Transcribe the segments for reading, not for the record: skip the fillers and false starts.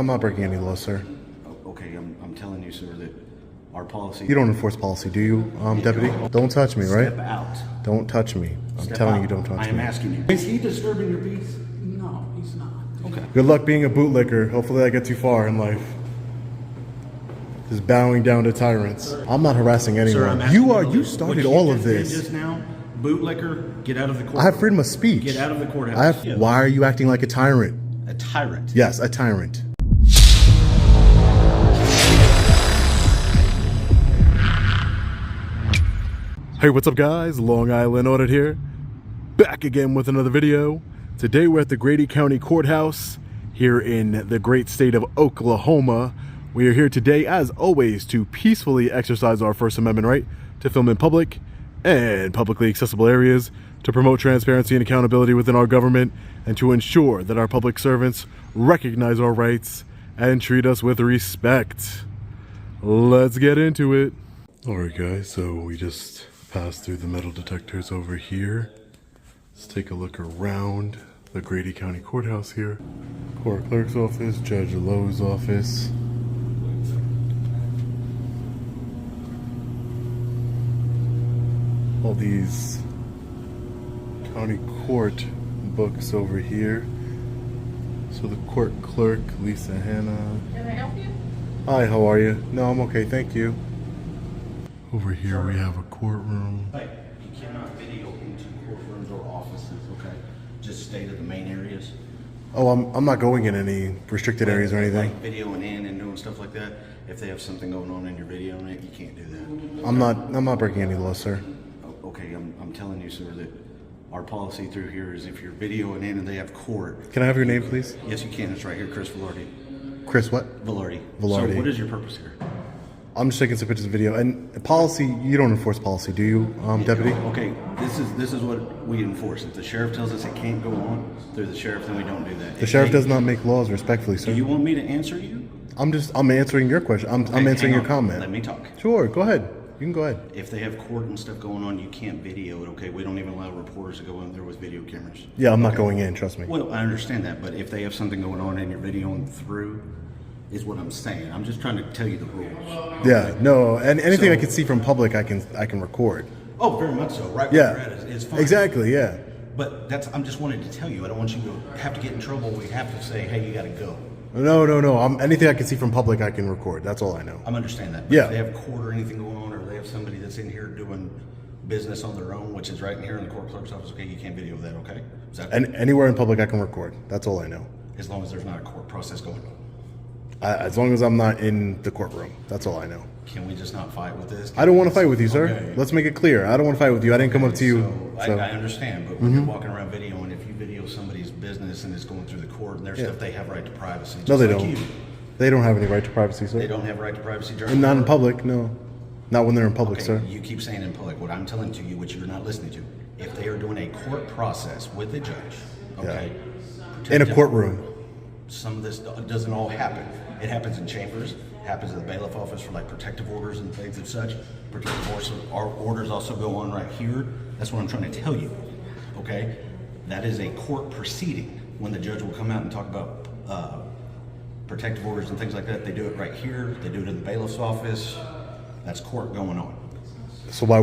not breaking any laws, sir. Okay, I'm telling you, sir, that our policy... You don't enforce policy, do you, deputy? Don't touch me, right? Step out. Don't touch me. I'm Step telling out. you, don't touch me. I am asking you. Is he disturbing your peace? No, he's not. Okay. Good luck being a bootlicker. Hopefully that gets you far in life. Just bowing down to tyrants. I'm not harassing anyone. Sir, You started all of this. Just now, bootlicker, get out of the court. I have freedom of speech. Get out of the courthouse. Why are you acting like a tyrant? A tyrant. Yes, a tyrant. Hey, what's up guys? Long Island Audit here. Back again with another video. Today we're at the Grady County Courthouse here in the great state of Oklahoma. We are here today, as always, to peacefully exercise our First Amendment right to film in public and publicly accessible areas, to promote transparency and accountability within our government, and to ensure that our public servants recognize our rights and treat us with respect. Let's get into it. Alright guys, so we just passed through the metal detectors over here. Let's take a look around the Grady County Courthouse here. Court Clerk's office, Judge Lowe's office. All these county court books over here. So the court clerk, Lisa Hannah. Can I help you? Hi, how are you? No, I'm okay, thank you. Over here we have a courtroom. Hey, you cannot video into courtrooms or offices, okay? Just stay to the main areas. Oh, I'm not going in any restricted areas or anything. Like videoing in and doing stuff like that. If they have something going on and you're videoing it, you can't do that. I'm not breaking any laws, sir. Okay, I'm telling you, sir, that our policy through here is if you're videoing in and they have court. Can I have your name, please? Yes, you can. It's right here, Chris Velarde. Chris what? Velarde. Velarde. So what is your purpose here? I'm just taking some pictures of video. And policy, you don't enforce policy, do you, deputy? Okay, this is what we enforce. If the sheriff tells us it can't go on through the sheriff, then we don't do that. The sheriff does not make laws, respectfully, sir. Do you want me to answer you? I'm answering your question. I'm answering your comment. Let me talk. Sure, go ahead. You can go ahead. If they have court and stuff going on, you can't video it, okay? We don't even allow reporters to go in there with video cameras. Yeah, I'm not going in, trust me. Well, I understand that, but if they have something going on and you're videoing through, is what I'm saying. I'm just trying to tell you the rules. Yeah, no, and anything I can see from public, I can record. Oh, very much so. Right Yeah, where you're at is fine. exactly, yeah. But I'm just wanting to tell you. I don't want you to have to get in trouble. We have to say, hey, you got to go. No. Anything I can see from public, I can record. That's all I know. I'm understand that. But Yeah. if they have court or anything going on, or they have somebody that's in here doing business on their own, which is right in here in the court clerk's office, okay, you can't video that, okay? Is that And anywhere in public, I can record. That's all I know. as long as there's not a court process going on? As long as I'm not in the courtroom. That's all I know. Can we just not fight with this? I don't want to fight with you, sir. Okay. Let's make it clear. I don't want to fight with you. I didn't come up to you. So I understand, but when you're walking around videoing, if you video somebody's business and it's going through the court and their stuff, they have right to privacy. No, just they like don't. you. They don't have any right to privacy, They sir. don't have right to privacy during And not in court? public, no. Not when they're in public, Okay, sir. you keep saying in public. What I'm telling to you, which you're not listening to, if they are doing a court process with a judge, okay, In a courtroom. some of this doesn't all happen. It happens in chambers, happens in the bailiff office for like protective orders and things of such. Protective orders also go on right here. That's what I'm trying to tell you, okay? That is a court proceeding when the judge will come out and talk about protective orders and things like that. They do it right here. They do it in the bailiff's office. That's court going on. So why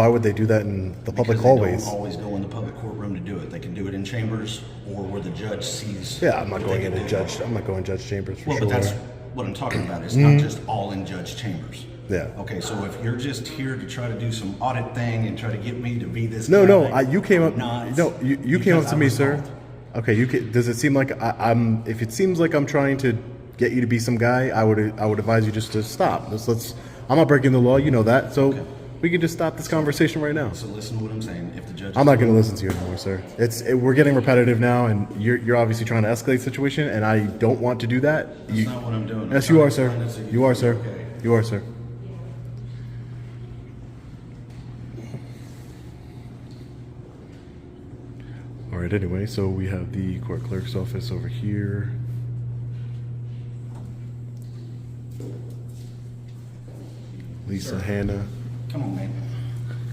would they do that in the public Because hallways? They don't always go in the public courtroom to do it. They can do it in chambers or where the judge sees. Yeah, I'm not what going they in can and do. judge. I'm not going judge chambers for Well, sure. but that's what I'm talking about. It's not just all in judge chambers. Yeah. Okay, so if you're just here to try to do some audit thing and try to get me to be this No, guy, you came up. not, No, you came up because to I me, was sir. called. Okay, does it seem like I'm? If it seems like I'm trying to get you to be some guy, I would advise you just to stop. Let's. I'm not breaking the law. You know that. So we can just stop this conversation right now. So listen to what I'm saying. If the judge, I'm not going to listen to you anymore, sir. We're getting repetitive now, and you're obviously trying to escalate the situation, and I don't want to do that. That's not what I'm doing. Yes, I'm you are, trying sir. to find this- You are, sir. Okay. You are, sir. All right. Anyway, so we have the court clerk's office over here. Lisa Hannah. Come on, man.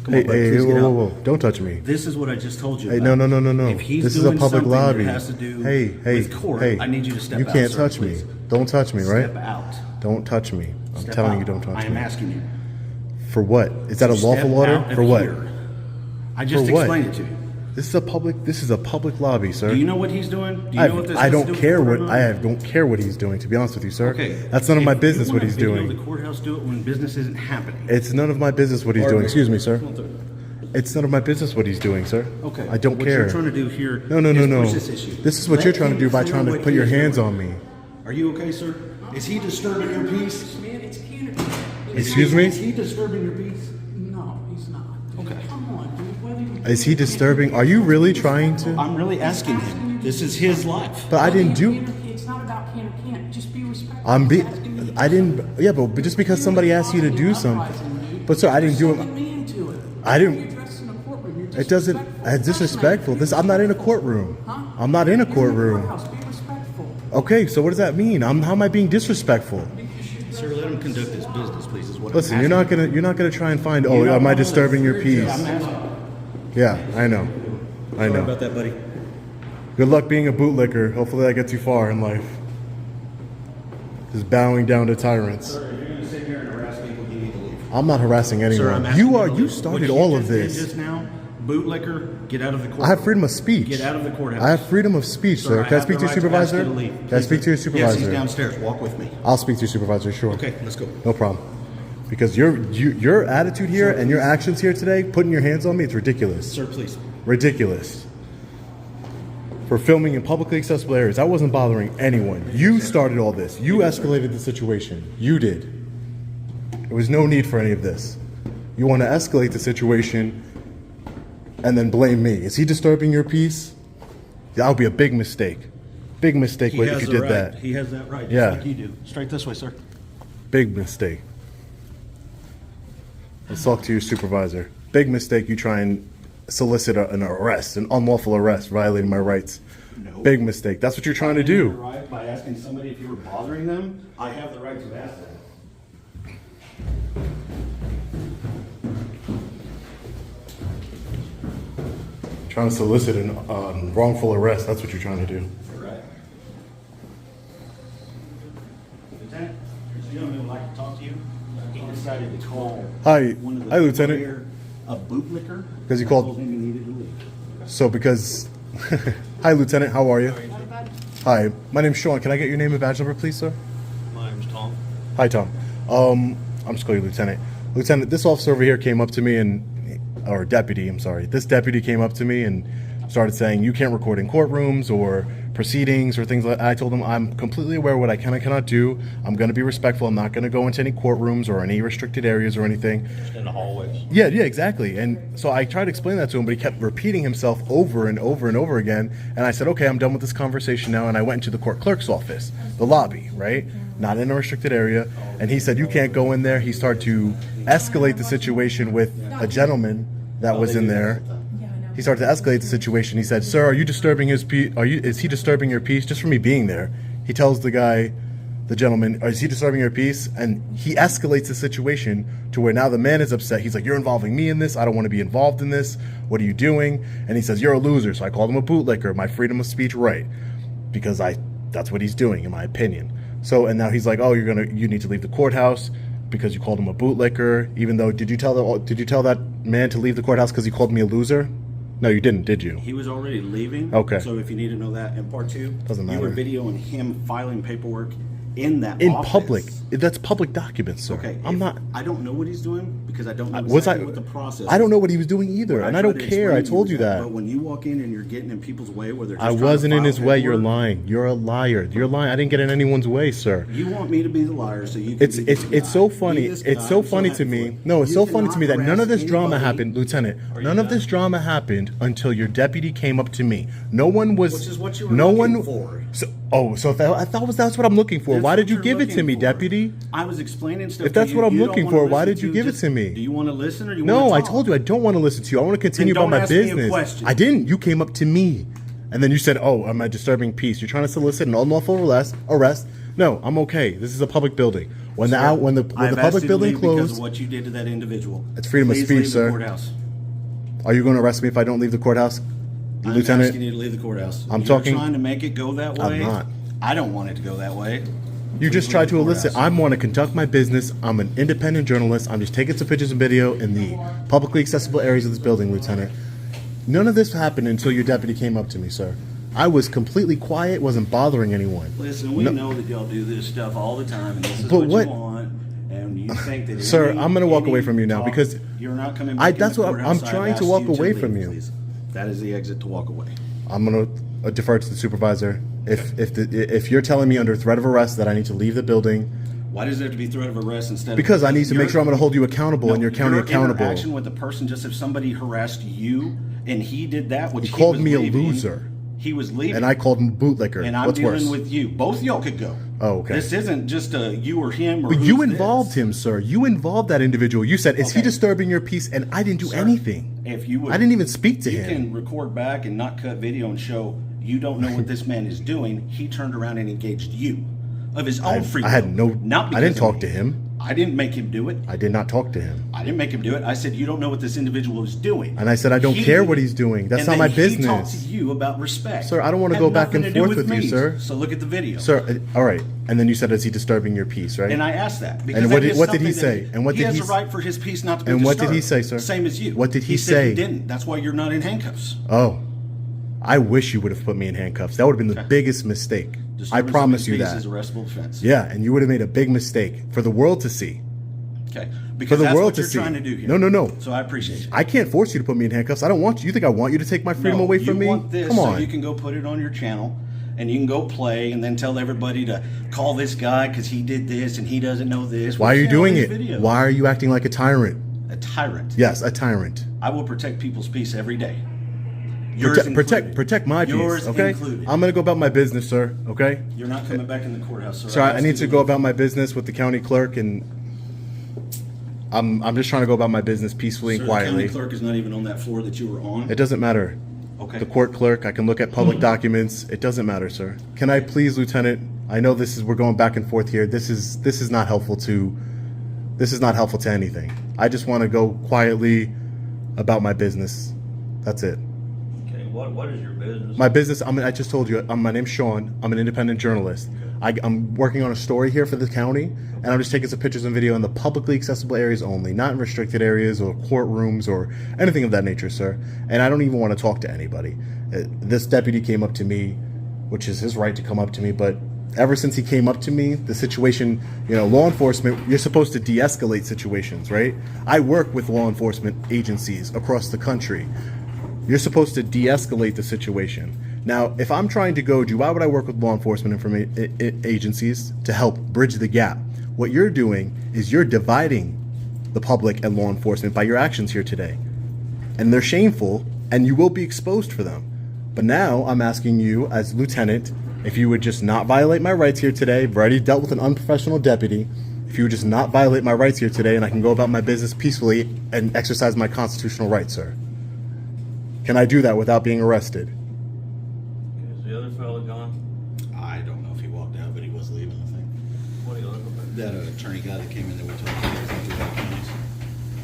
Come Hey, on, bud, hey, please get out. whoa! Don't touch me. This is what I just told you. Hey, about. no. If he's This is a doing public something lobby. that has to do Hey, with court, hey, I need you to step you out. can't sir, touch please. me. Don't touch me, right? Step out. Don't touch me. I'm Step telling out. you, don't touch me. I am asking you. For what? Is that a lawful Step order? out of For what? here. I just For what? explained it to you. This is a public lobby, sir. Do you know what he's doing? Do you know what this I has to don't do with care the what courtroom? don't care what he's doing. To be honest with you, sir. Okay. That's none of my business If you what want he's to video doing. The courthouse do it when business isn't happening. It's none of my business what he's doing. Excuse me, sir. Come on through. It's none of my business what he's doing, sir. Okay. I don't what care. You're trying to do here No. is push this issue. This is what Let you're trying to him do by clear trying to what put he your is hands doing. on me. Are you okay, sir? Is he disturbing your peace? Man, it's candy. Excuse me? Is he disturbing your peace? No, he's not. Okay. Come on, dude. Whether you Is he disturbing? Are you really trying to? I'm really asking him. This is his life. But I didn't do. It's not about can or can't. Just be respectful. I didn't. Yeah, but just because somebody asked you to do something. But sir, I didn't do it. I didn't. It doesn't. It's disrespectful. I'm not in a courtroom. I'm not in a courtroom. Be respectful. Okay, so what does that mean? How am I being disrespectful? Sir, let him conduct his business, please. Is what Listen, I'm you're asking. not gonna try and find. You Oh, don't am I wanna disturbing your listen. peace? I'm asking. Yeah, I know. I Sorry know. about that, buddy. Good luck being a bootlicker. Hopefully, that gets you far in life. Just bowing down to tyrants. Sir, if you're going to sit here and harass people, you need to leave. I'm not harassing anyone. Sir, I'm asking You are. to You leave. started What all you of just did this. Just now, bootlicker, get out of the courtroom. I have freedom of speech. Get out of the courthouse. I have freedom of speech, sir. Can I speak to your supervisor? Can I speak to your Yes, supervisor? he's downstairs. Walk with me. I'll speak to your supervisor, sure. Okay, let's go. No problem. Because your attitude here and your actions here today, putting your hands on me, it's ridiculous. Sir, please. Ridiculous. For filming in publicly accessible areas, I wasn't bothering anyone. You started all this. You escalated the situation. You did. There was no need for any of this. You want to escalate the situation and then blame me. Is he disturbing your peace? That would be a big mistake. Big mistake He if has you the did right. that. He has that right, just Yeah. like you do. Straight this way, sir. Big mistake. Let's talk to your supervisor. Big mistake you try and solicit an arrest, an unlawful arrest, violating my rights. No. Big mistake. That's what you're trying to do. Right, by asking somebody if you were bothering them, I have the right to ask them. Trying to solicit an wrongful arrest. That's what you're trying to do. Right. Lieutenant, there's a gentleman who would like to talk to you. He decided to call Hi. one of the Hi, people Lieutenant. here a bootlicker. 'Cause he I called- told him he needed to leave. So because... Hi, Lieutenant. How are you? Hi. My name's Sean. Can I get your name and badge number, please, sir? My name's Tom. Hi, Tom. I'm just calling you Lieutenant. Lieutenant, this officer over here came up to me or deputy, I'm sorry. This deputy came up to me and started saying, you can't record in courtrooms or proceedings or things like that. I told him I'm completely aware what I can and cannot do. I'm going to be respectful. I'm not going to go into any courtrooms or any restricted areas or anything. Just in the hallways. Yeah, exactly. And so I tried to explain that to him, but he kept repeating himself over and over and over again. And I said, okay, I'm done with this conversation now. And I went into the court clerk's office, the lobby, right? Not in a restricted area. And he said, you can't go in there. He started to escalate the situation with a gentleman that was in there. He started to escalate the situation. He said, sir, are you disturbing his peace? Is he disturbing your peace just for me being there? He tells the guy, the gentleman, is he disturbing your peace? And he escalates the situation to where now the man is upset. He's like, you're involving me in this. I don't want to be involved in this. What are you doing? And he says, you're a loser. So I called him a bootlicker, my freedom of speech right. Because that's what he's doing, in my opinion. So, and now he's like, oh, you need to leave the courthouse because you called him a bootlicker. Even though, did you tell that man to leave the courthouse because he called me a loser? No, you didn't, did you? He was already leaving. Okay. So if you need to know that, in part two, Doesn't you were matter. videoing him filing paperwork in that In office. public. That's public documents, sir. Okay. I'm not. I don't know what he's doing because I don't know Was exactly I? what the process I don't is. know what he was doing either, What and I tried don't to care. I explain to told you is that. But when you walk in and you're getting in people's way, where they're just I trying to wasn't in file his way. You're paperwork, lying. You're a liar. You're lying. I didn't get in anyone's way, sir. You want me to be the liar, so you can It's be the it's guy. so Be funny. this It's guy. so I'm funny to happy me. for it. No, it's You so funny cannot to me that none of this harass drama anybody. happened, Lieutenant. None of this drama happened until your deputy came up to me. No one was. Which is what you were no looking one. for. So that's what I'm looking for. That's Why what did you you're give it to looking me, for. deputy? I was explaining stuff. If that's to you. what I'm You don't looking wanna for, why listen did you to give it just- to me? Do you want to listen or you No, want I to told you I don't want to listen to you. I want to continue Then about don't my ask me a business. question. I didn't. You came up to me, and then you said, "Oh, am I disturbing peace?" You're trying to solicit an unlawful arrest. No, I'm okay. This is a public building. When the I've asked public you to building leave because closed, of what you did to that individual. It's freedom of Please speech, leave the sir. courthouse. are you going to arrest me if I don't leave the courthouse, I'm Lieutenant? asking you to leave the courthouse. I'm You're talking- trying to make it go that way. I'm not. I don't want it to go that way. You just tried to elicit. I want to conduct my business. I'm an independent journalist. I'm just taking some pictures and video in the publicly accessible areas of this building, Lieutenant. None of this happened until your deputy came up to me, sir. I was completely quiet, wasn't bothering anyone. Listen, we know that y'all do this stuff all the time, and this is But what you want. And you think that Sir, I'm going to walk away from you now because you're not coming back. That's what I'm trying to walk away from you. Please. That is the exit to walk away. I'm going to defer to the supervisor. If you're telling me under threat of arrest that I need to leave the building, why does there have to be threat of arrest instead? Because I need to make sure I'm going to hold you accountable and your county accountable. Your interaction with the person, just if somebody harassed you and he did that, which he called was me leaving, a loser. He was leaving, and I called him bootlicker. And I'm What's dealing worse? with you. Both of y'all could go. Oh, okay. This isn't just a you or him. Or but you involved him, sir. You involved that individual. You said, "Is he disturbing your peace?" And I didn't do anything. If you would, I didn't even speak to him. You can record back and not cut video and show you don't know what this man is doing. He turned around and engaged you of his own free will. I had no. Not I didn't because of talk me. to him. I didn't make him do it. I did not talk to him. I didn't make him do it. I said, you don't know what this individual is doing. And I said, I don't care what he's doing. That's not my business. He talked to you about respect. Sir, I don't want to go back and forth with you, sir. So look at the video. Sir, all right. And then you said, is he disturbing your peace, right? And I asked that. Because and what did he say? And what he did has a right for his peace not to be disturbed. And what did he say, sir? Same as you. What did he say? Said he didn't. That's why you're not in handcuffs. Oh. I wish you would have put me in handcuffs. That would have been the biggest mistake. I promise you that. Is arrestable offense. Yeah, and you would have made a big mistake for the world to see. Okay. For the world to you're see. Trying to do here. No. So I appreciate you. I can't force you to put me in handcuffs. I don't want you. You think I want you to take my freedom away from me? You want this Come on. so you can go put it on your channel and you can go play and then tell everybody to call this guy because he did this and he doesn't know this. Why are you doing it? Why are you acting like a tyrant? A tyrant. Yes, a tyrant. I will protect people's peace every day. Protect my peace, okay? Included. I'm going to go about my business, sir, okay? You're not coming back in the courthouse, sir. Sir, I need to go about my business with the county clerk, and I'm just trying to go about my business peacefully and quietly. The county clerk is not even on that floor that you were on. It doesn't matter. Okay. The court clerk, I can look at public documents. It doesn't matter, sir. Can I please, Lieutenant? I know we're going back and forth here. This is not helpful to anything. I just want to go quietly about my business. That's it. Okay, what is your business? My business, I just told you, my name's Sean. I'm an independent journalist. I'm working on a story here for the county, and I'm just taking some pictures and video in the publicly accessible areas only, not in restricted areas or courtrooms or anything of that nature, sir. And I don't even want to talk to anybody. This deputy came up to me, which is his right to come up to me, but ever since he came up to me, the situation, law enforcement, you're supposed to de-escalate situations, right? I work with law enforcement agencies across the country. You're supposed to de-escalate the situation. Now, if I'm trying to goad you, why would I work with law enforcement agencies to help bridge the gap? What you're doing is you're dividing the public and law enforcement by your actions here today. And they're shameful, and you will be exposed for them. But now I'm asking you as lieutenant, if you would just not violate my rights here today. I've already dealt with an unprofessional deputy. If you would just not violate my rights here today, and I can go about my business peacefully and exercise my constitutional rights, sir. Can I do that without being arrested? Is the other fella gone? I don't know if he walked out, but he was leaving, I think. What are you looking for? That attorney guy that came in that we talked about counties.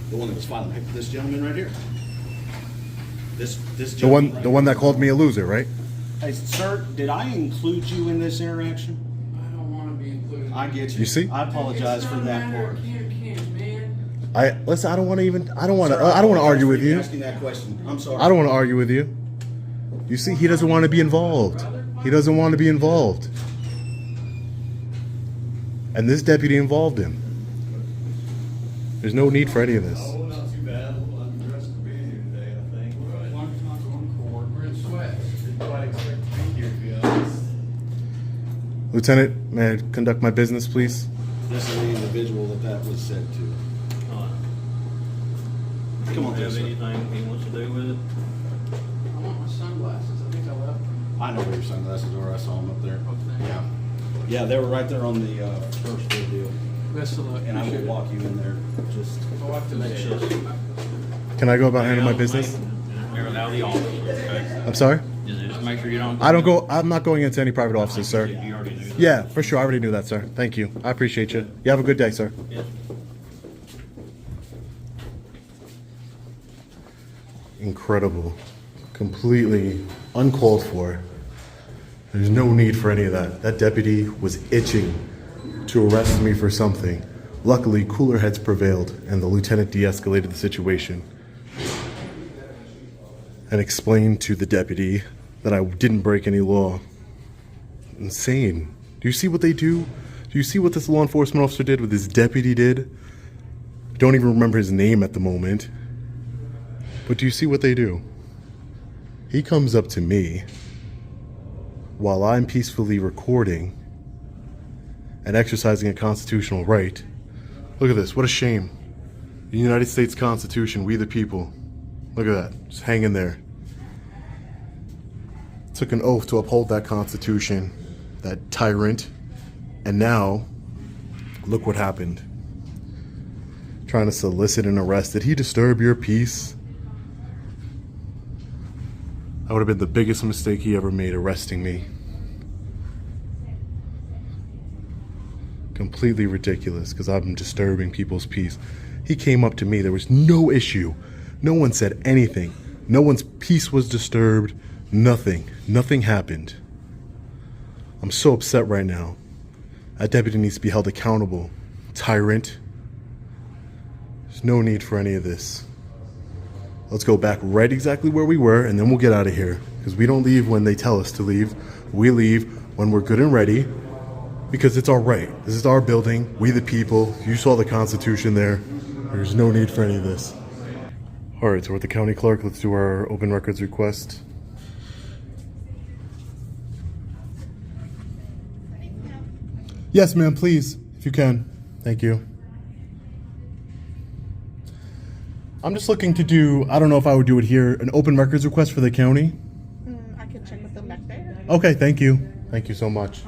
The one that was filing. This gentleman right here. This gentleman. The one that called me a loser, right? Hey, sir, did I include you in this interaction? I don't want to be included. I get you. You see? I apologize for that part. Listen, I don't want to argue with you. Asking that question. I'm sorry. I don't want to argue with you. You see, he doesn't want to be involved. He doesn't want to be involved. And this deputy involved him. There's no need for any of this. Oh, not too bad. I'm dressed to be here today, I think. Right. We're in sweats. Quite expect to be here, to be honest. Lieutenant, may I conduct my business, please? This is the individual that was said to. Come on, Do you have sir. anything he wants to do with it? I want my sunglasses. I think I left them. I know where your sunglasses are. I saw them up there. Okay. Yeah, they were right there on the first floor deal. Best of luck. And I will Appreciate it. walk you in there just I'll have to make sure. Can I go about handling my business? You're out of the office, okay? I'm sorry? Just make sure you don't. I'm not going into any private offices, sir. You already knew that. Yeah, for sure. I already knew that, sir. Thank you. I appreciate you. You have a good day, sir. Yeah. Incredible. Completely uncalled for. There's no need for any of that. That deputy was itching to arrest me for something. Luckily, cooler heads prevailed, and the lieutenant de-escalated the situation and explained to the deputy that I didn't break any law. Insane. Do you see what they do? Do you see what this law enforcement officer did, what this deputy did? Don't even remember his name at the moment. But do you see what they do? He comes up to me while I'm peacefully recording and exercising a constitutional right. Look at this, what a shame. The United States Constitution, we the people. Look at that, just hanging there. Took an oath to uphold that Constitution, that tyrant, and now, look what happened. Trying to solicit an arrest. Did he disturb your peace? That would have been the biggest mistake he ever made, arresting me. Completely ridiculous, because I'm disturbing people's peace. He came up to me, there was no issue. No one said anything. No one's peace was disturbed. Nothing. Nothing happened. I'm so upset right now. That deputy needs to be held accountable. Tyrant. There's no need for any of this. Let's go back right exactly where we were, and then we'll get out of here. Because we don't leave when they tell us to leave. We leave when we're good and ready. Because it's our right. This is our building. We the people. You saw the Constitution there. There's no need for any of this. Alright, so we're at the county clerk. Let's do our open records request. Yes, ma'am, please, if you can. Thank you. I'm just looking to do, I don't know if I would do it here, an open records request for the county. I can check with them back there. Okay, thank you. Thank you so much.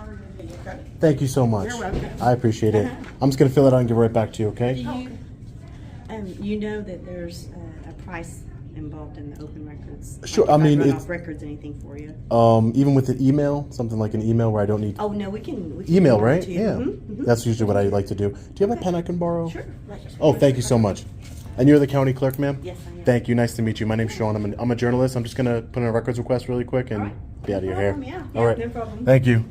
Thank you so much. You're welcome. I appreciate it. I'm just going to fill it out and give it right back to you, okay? You know that there's a price involved in the open records. Sure, Like I mean, run it's- off records, anything for you. Even with the email, something like an email where I don't need Oh no, we can email, it right? to you. Yeah. Mhm. That's usually what I like to do. Do you have a pen I can borrow? Sure. Oh, thank you so much. And you're the county clerk, ma'am? Yes, I am. Thank you. Nice to meet you. My name's Sean. I'm a journalist. I'm just going to put in a records request really quick and be out of your hair. problem, yeah. All Yeah, right. no problem. Thank you.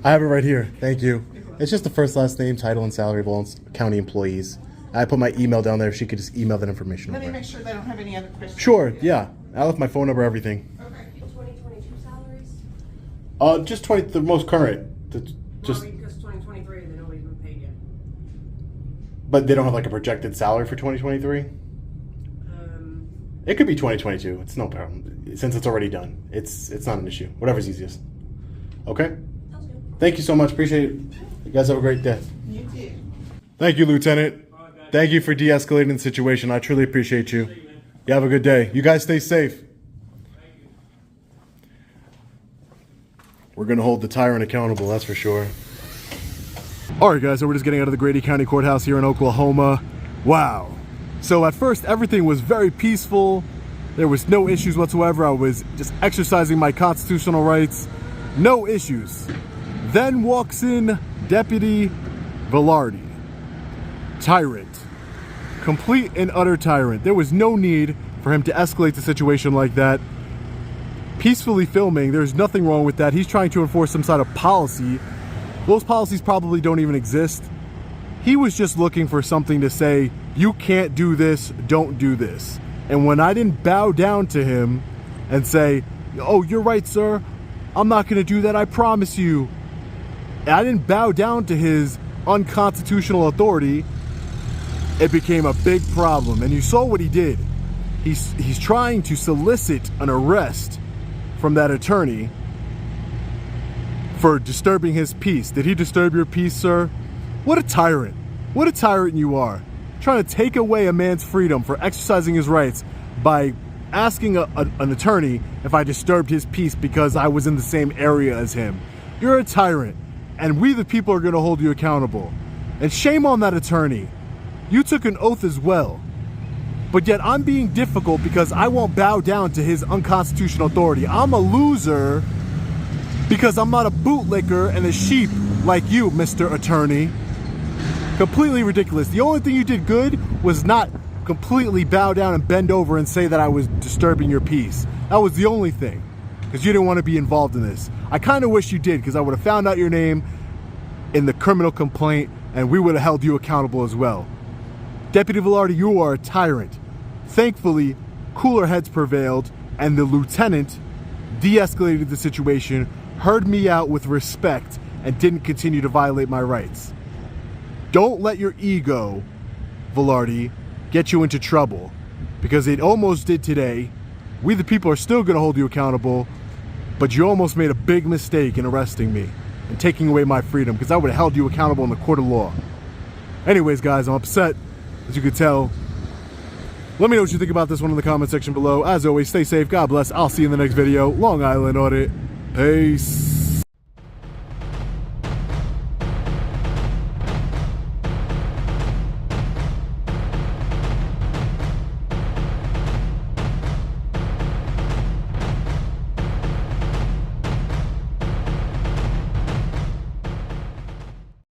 I have it right here. Thank you. It's just the first, last name, title, and salary of all county employees. I put my email down there. If she could just email that information Let me over. make sure they don't have any other questions. Sure. Yeah. I left my phone number, everything. 2022 salaries? Just the most current. Just, Because 2023, they nobody's been paid yet. but they don't have like a projected salary for 2023. It could be 2022. It's no problem since it's already done. It's not an issue. Whatever's easiest. Okay. Sounds good. Thank you so much. Appreciate it. You guys have a great day. You too. Thank you, Lieutenant. Thank you for de-escalating the situation. I truly appreciate you. You have a good day. You guys stay safe. We're going to hold the tyrant accountable, that's for sure. All right, guys, so we're just getting out of the Grady County Courthouse here in Oklahoma. Wow. So at first, everything was very peaceful. There was no issues whatsoever. I was just exercising my constitutional rights. No issues. Then walks in Deputy Velarde. Tyrant. Complete and utter tyrant. There was no need for him to escalate the situation like that. Peacefully filming, there's nothing wrong with that. He's trying to enforce some sort of policy. Those policies probably don't even exist. He was just looking for something to say, you can't do this, don't do this. And when I didn't bow down to him and say, oh, you're right, sir, I'm not gonna do that, I promise you. I didn't bow down to his unconstitutional authority. It became a big problem. And you saw what he did. He's trying to solicit an arrest from that attorney for disturbing his peace. Did he disturb your peace, sir? What a tyrant. What a tyrant you are. Trying to take away a man's freedom for exercising his rights by asking an attorney if I disturbed his peace because I was in the same area as him. You're a tyrant, and we the people are going to hold you accountable. And shame on that attorney. You took an oath as well. But yet I'm being difficult because I won't bow down to his unconstitutional authority. I'm a loser because I'm not a bootlicker and a sheep like you, Mr. Attorney. Completely ridiculous. The only thing you did good was not completely bow down and bend over and say that I was disturbing your peace. That was the only thing, because you didn't want to be involved in this. I kind of wish you did, because I would have found out your name, in the criminal complaint, and we would have held you accountable as well. Deputy Velarde, you are a tyrant. Thankfully, cooler heads prevailed, and the lieutenant de-escalated the situation, heard me out with respect, and didn't continue to violate my rights. Don't let your ego, Velarde, get you into trouble, because it almost did today. We the people are still going to hold you accountable, but you almost made a big mistake in arresting me and taking away my freedom, because I would have held you accountable in the court of law. Anyways, guys, I'm upset, as you could tell. Let me know what you think about this one in the comment section below. As always, stay safe, God bless. I'll see you in the next video. Long Island Audit. Peace.